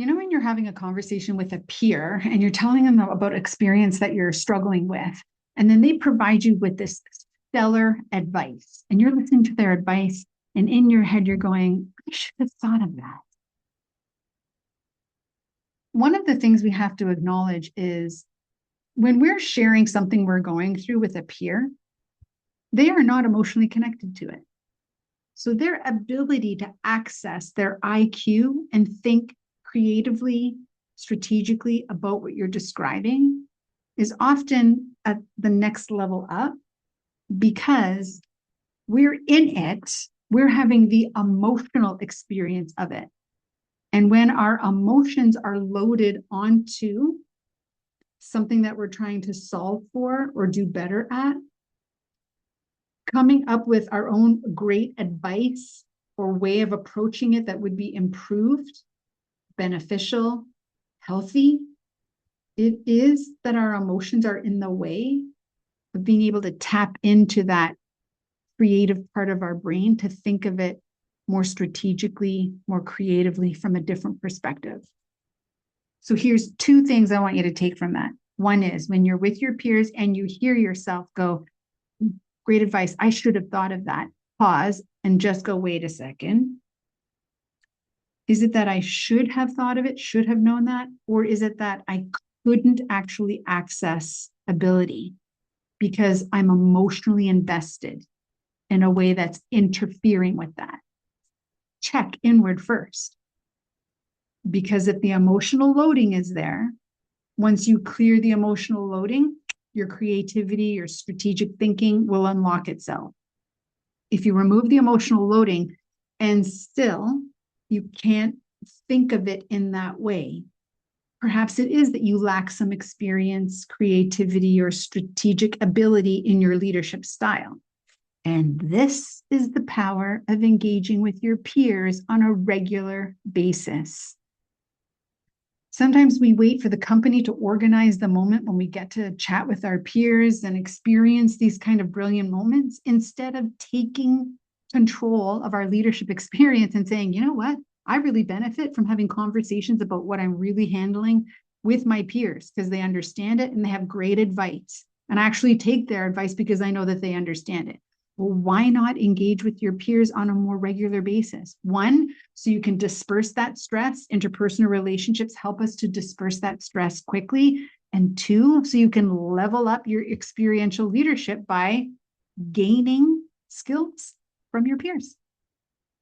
You know, when you're having a conversation with a peer and you're telling them about experience that you're struggling with, and then they provide you with this stellar advice, and you're listening to their advice, and in your head, you're going, I should have thought of that. One of the things we have to acknowledge is when we're sharing something we're going through with a peer, they are not emotionally connected to it. So their ability to access their IQ and think creatively, strategically about what you're describing is often at the next level up because we're in it, we're having the emotional experience of it. And when our emotions are loaded onto something that we're trying to solve for or do better at, coming up with our own great advice or way of approaching it that would be improved, beneficial, healthy, it is that our emotions are in the way of being able to tap into that creative part of our brain to think of it more strategically, more creatively from a different perspective. So here's two things I want you to take from that. One is when you're with your peers and you hear yourself go, great advice, I should have thought of that. Pause and just go, wait a second. Is it that I should have thought of it, should have known that? Or is it that I couldn't actually access ability because I'm emotionally invested in a way that's interfering with that? Check inward first. Because if the emotional loading is there, once you clear the emotional loading, your creativity, your strategic thinking will unlock itself. If you remove the emotional loading and still you can't think of it in that way, perhaps it is that you lack some experience, creativity, or strategic ability in your leadership style. And this is the power of engaging with your peers on a regular basis. Sometimes we wait for the company to organize the moment when we get to chat with our peers and experience these kind of brilliant moments instead of taking control of our leadership experience and saying, you know what, I really benefit from having conversations about what I'm really handling with my peers because they understand it and they have great advice. And I actually take their advice because I know that they understand it. Well, why not engage with your peers on a more regular basis? One, so you can disperse that stress. Interpersonal relationships help us to disperse that stress quickly. And two, so you can level up your experiential leadership by gaining skills from your peers.